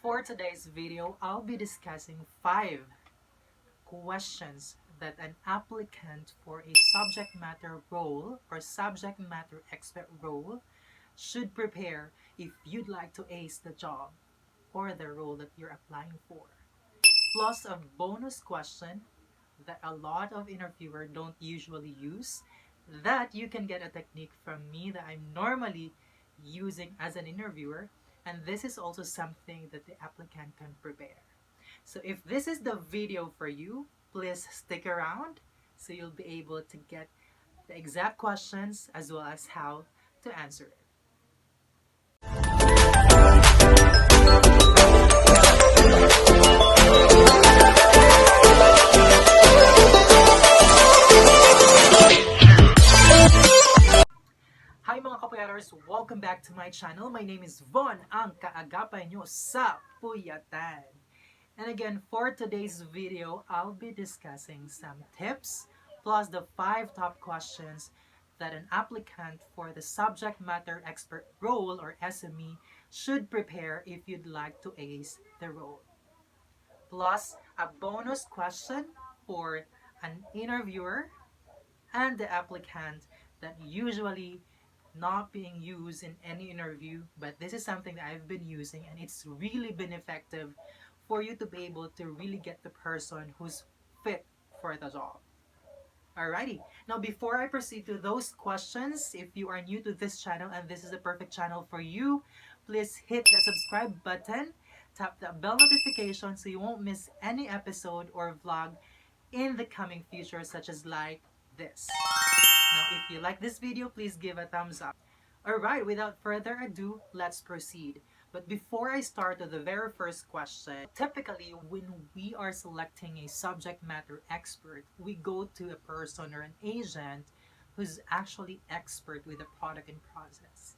For today's video, I'll be discussing 5 questions that an applicant for a subject matter role or subject matter expert role should prepare if you'd like to ace the job or the role that you're applying for. Plus a bonus question that a lot of interviewers don't usually use, that you can get a technique from me that I'm normally using as an interviewer, and this is also something that the applicant can prepare. So if this is the video for you, please stick around so you'll be able to get the exact questions as well as how to answer it. Hi mga kapuyaters! Welcome back to my channel. My name is Von, ang kaagapay nyo sa Puyatan. And again, for today's video, I'll be discussing some tips plus the 5 top questions that an applicant for the subject matter expert role or SME should prepare if you'd like to ace the role. Plus a bonus question for an interviewer and the applicant that usually not being used in any interview, but this is something that I've been using and it's really been effective for you to be able to really get the person who's fit for the job. Alrighty, now before I proceed to those questions, if you are new to this channel and this is the perfect channel for you, please hit the subscribe button, tap the bell notification so you won't miss any episode or vlog in the coming future, such as like this. Now, if you like this video, please give a thumbs up. Alright, without further ado, let's proceed. But before I start with the very first question, typically when we are selecting a subject matter expert, we go to a person or an agent who's actually expert with the product and process.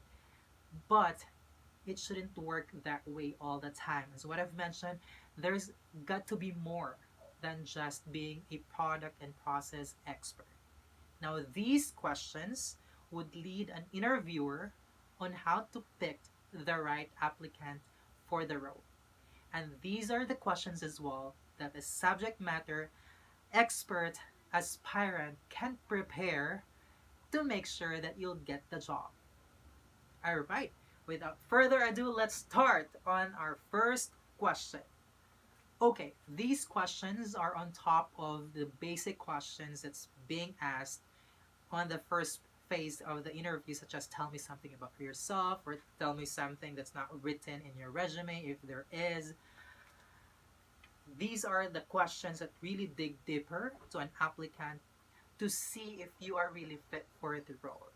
But it shouldn't work that way all the time. As what I've mentioned, there's got to be more than just being a product and process expert. Now, these questions would lead an interviewer on how to pick the right applicant for the role. And these are the questions as well that a subject matter expert aspirant can prepare to make sure that you'll get the job. Alright, without further ado, let's start on our first question. Okay, these questions are on top of the basic questions that's being asked on the first phase of the interview, such as tell me something about yourself or tell me something that's not written in your resume if there is. These are the questions that really dig deeper to an applicant to see if you are really fit for the role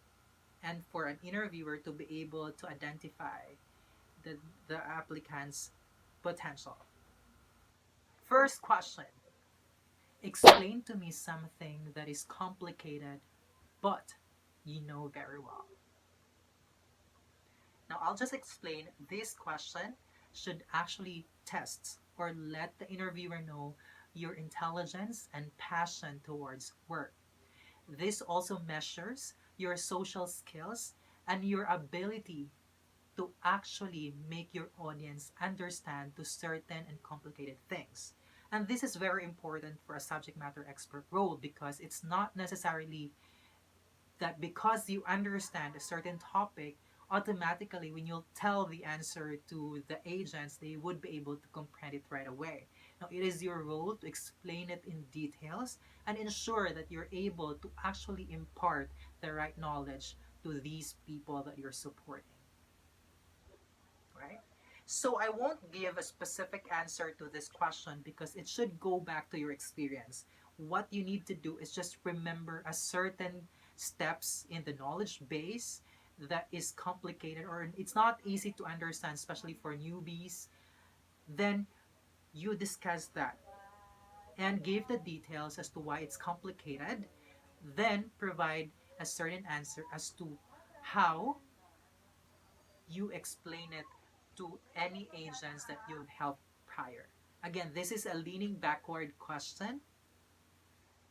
and for an interviewer to be able to identify the applicant's potential. First question. Explain to me something that is complicated but you know very well. Now, I'll just explain this question should actually test or let the interviewer know your intelligence and passion towards work. This also measures your social skills and your ability to actually make your audience understand to certain and complicated things. And this is very important for a subject matter expert role because it's not necessarily that because you understand a certain topic, automatically when you'll tell the answer to the agents, they would be able to comprehend it right away. Now, it is your role to explain it in details and ensure that you're able to actually impart the right knowledge to these people that you're supporting. Right? So I won't give a specific answer to this question because it should go back to your experience. What you need to do is just remember a certain steps in the knowledge base that is complicated or it's not easy to understand, especially for newbies. Then you discuss that and give the details as to why it's complicated, then provide a certain answer as to how you explain it to any agents that you've helped prior. Again, this is a leaning backward question.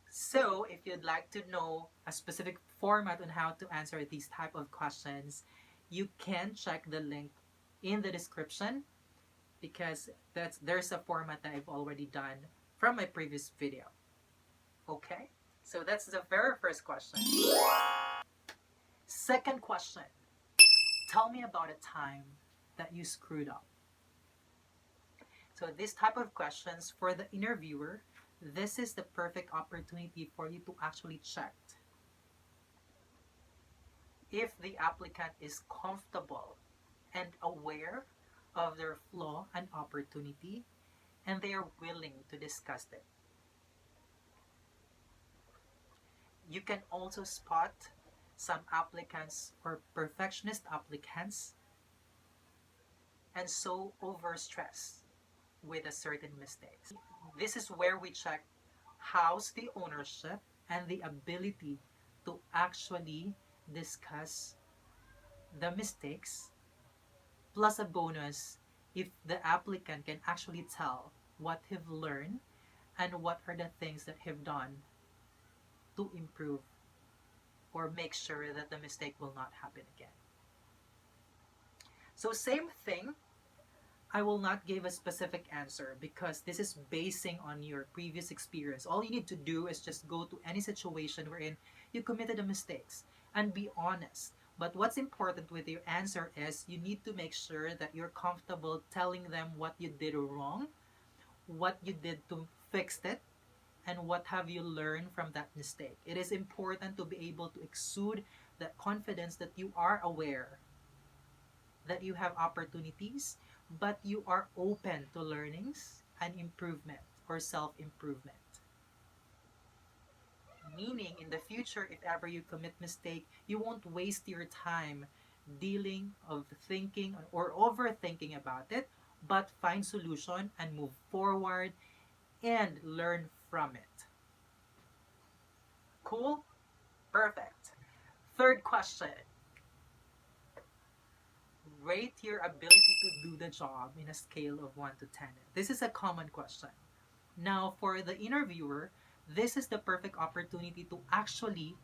So if you'd like to know a specific format on how to answer these type of questions, you can check the link in the description because there's a format that I've already done from my previous video. Okay? So that's the very first question. Second question. Tell me about a time that you screwed up. So this type of questions for the interviewer, this is the perfect opportunity for you to actually check if the applicant is comfortable and aware of their flaw and opportunity, and they are willing to discuss it. You can also spot some applicants or perfectionist applicants and so overstressed with a certain mistake. This is where we check how's the ownership and the ability to actually discuss the mistakes, plus a bonus if the applicant can actually tell what he've learned and what are the things that he've done to improve or make sure that the mistake will not happen again. So same thing, I will not give a specific answer because this is basing on your previous experience. All you need to do is just go to any situation wherein you committed a mistakes and be honest. But what's important with your answer is you need to make sure that you're comfortable telling them what you did wrong, what you did to fix it, and what have you learned from that mistake. It is important to be able to exude that confidence that you are aware that you have opportunities, but you are open to learnings and improvement or self-improvement. Meaning, in the future, if ever you commit mistake, you won't waste your time dealing of thinking or overthinking about it, but find solution and move forward and learn from it. Cool? Perfect. Third question. Rate your ability to do the job in a scale of 1 to 10. This is a common question. Now, for the interviewer, this is the perfect opportunity to actually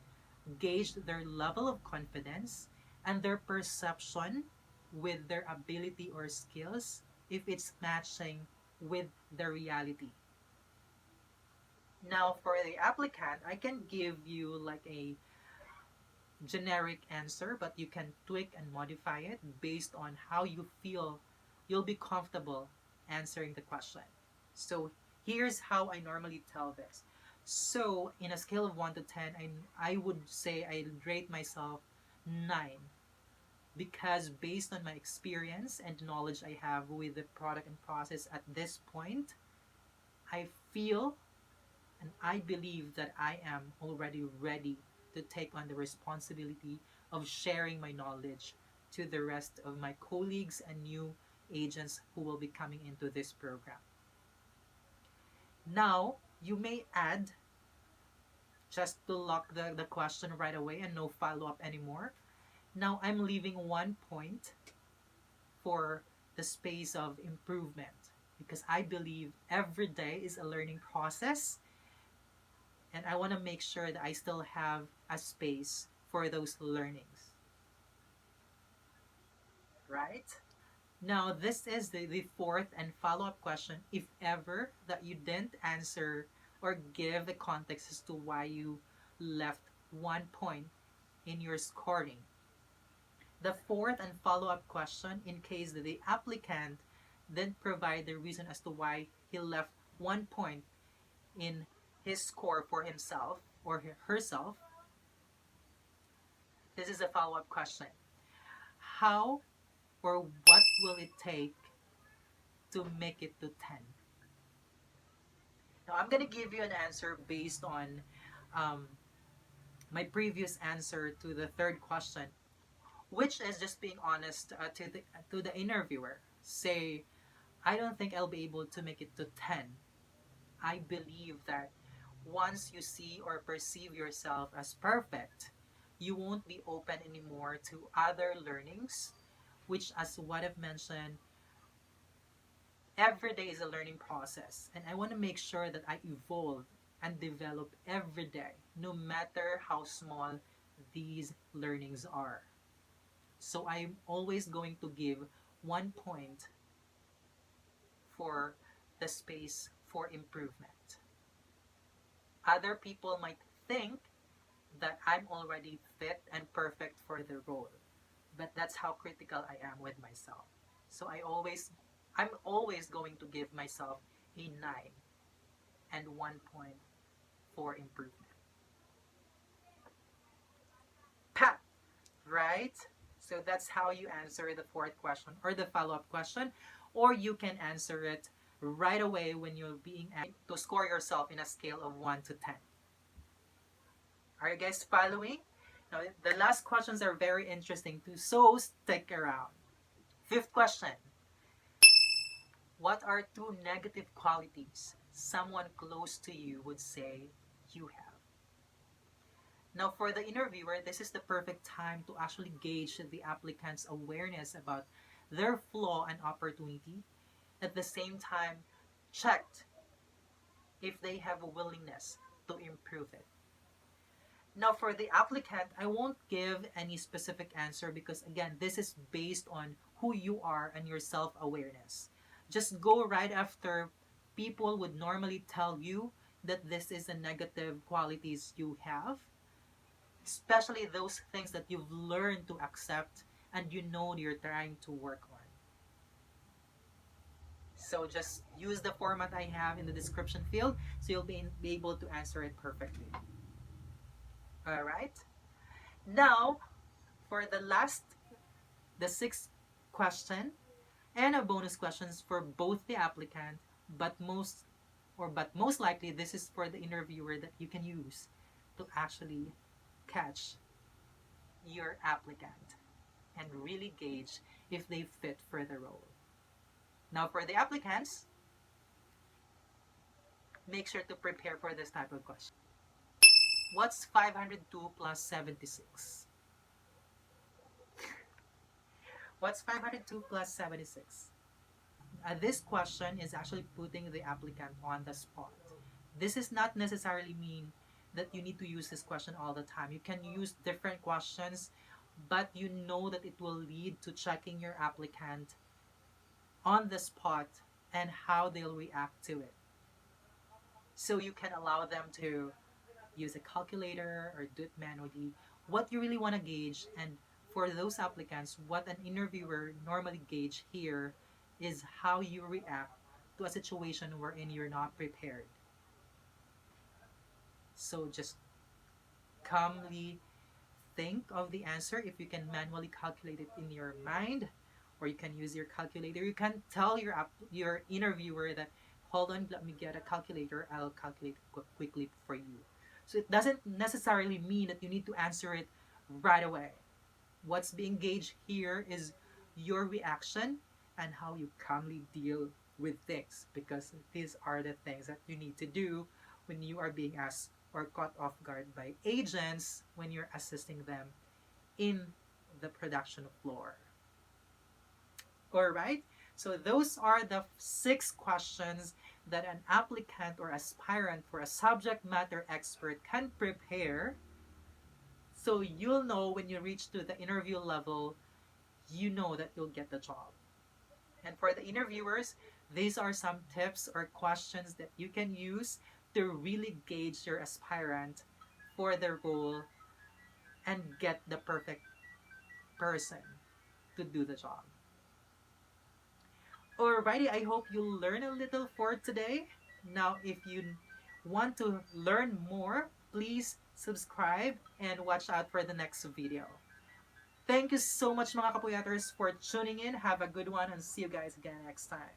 gauge their level of confidence and their perception with their ability or skills if it's matching with the reality. Now, for the applicant, I can give you like a generic answer, but you can tweak and modify it based on how you feel you'll be comfortable answering the question. So here's how I normally tell this. So in a scale of 1 to 10, I would say I rate myself 9 because based on my experience and knowledge I have with the product and process at this point, I feel and I believe that I am already ready to take on the responsibility of sharing my knowledge to the rest of my colleagues and new agents who will be coming into this program. Now, you may add, just to lock the question right away and no follow-up anymore. Now, I'm leaving 1 point for the space of improvement because I believe every day is a learning process and I want to make sure that I still have a space for those learnings. Right? Now, this is the fourth and follow-up question. If ever that you didn't answer or give the context as to why you left 1 point in your scoring. The fourth and follow-up question, in case that the applicant didn't provide the reason as to why he left 1 point in his score for himself or herself, this is a follow-up question. How or what will it take to make it to 10? Now, I'm going to give you an answer based on my previous answer to the third question, which is just being honest to the interviewer. Say, I don't think I'll be able to make it to 10. I believe that once you see or perceive yourself as perfect, you won't be open anymore to other learnings, which, as what I've mentioned, every day is a learning process. And I want to make sure that I evolve and develop every day, no matter how small these learnings are. So I'm always going to give 1 point for the space for improvement. Other people might think that I'm already fit and perfect for the role, but that's how critical I am with myself. So I'm always going to give myself a 9 and 1 point for improvement. Pat, right? So that's how you answer the fourth question or the follow-up question, or you can answer it right away when you're being asked to score yourself in a scale of 1 to 10. Are you guys following? Now, the last questions are very interesting too, so stick around. Fifth question. What are two negative qualities someone close to you would say you have? Now, for the interviewer, this is the perfect time to actually gauge the applicant's awareness about their flaw and opportunity. At the same time, check if they have a willingness to improve it. Now, for the applicant, I won't give any specific answer because, again, this is based on who you are and your self-awareness. Just go right after people would normally tell you that this is a negative qualities you have, especially those things that you've learned to accept and you know you're trying to work on. So just use the format I have in the description field so you'll be able to answer it perfectly. All right. Now, for the sixth question and a bonus questions for both the applicant, but most likely this is for the interviewer that you can use to actually catch your applicant and really gauge if they fit for the role. Now, for the applicants, make sure to prepare for this type of question. What's 502 plus 76? What's 502 plus 76? This question is actually putting the applicant on the spot. This does not necessarily mean that you need to use this question all the time. You can use different questions, but you know that it will lead to checking your applicant on the spot and how they'll react to it. So you can allow them to use a calculator or do it manually. What you really want to gauge, and for those applicants, what an interviewer normally gauge here is how you react to a situation wherein you're not prepared. So just calmly think of the answer. If you can manually calculate it in your mind, or you can use your calculator, you can tell your interviewer that, hold on, let me get a calculator, I'll calculate quickly for you. So it doesn't necessarily mean that you need to answer it right away. What's being gauged here is your reaction and how you calmly deal with things, because these are the things that you need to do when you are being asked or caught off guard by agents when you're assisting them in the production floor. All right, so those are the 6 questions that an applicant or aspirant for a subject matter expert can prepare, so you'll know when you reach to the interview level, you know that you'll get the job. And for the interviewers, these are some tips or questions that you can use to really gauge your aspirant for the role and get the perfect person to do the job. Alrighty, I hope you learn a little for today. Now, if you want to learn more, please subscribe and watch out for the next video. Thank you so much mga kapuyaters for tuning in. Have a good one and see you guys again next time.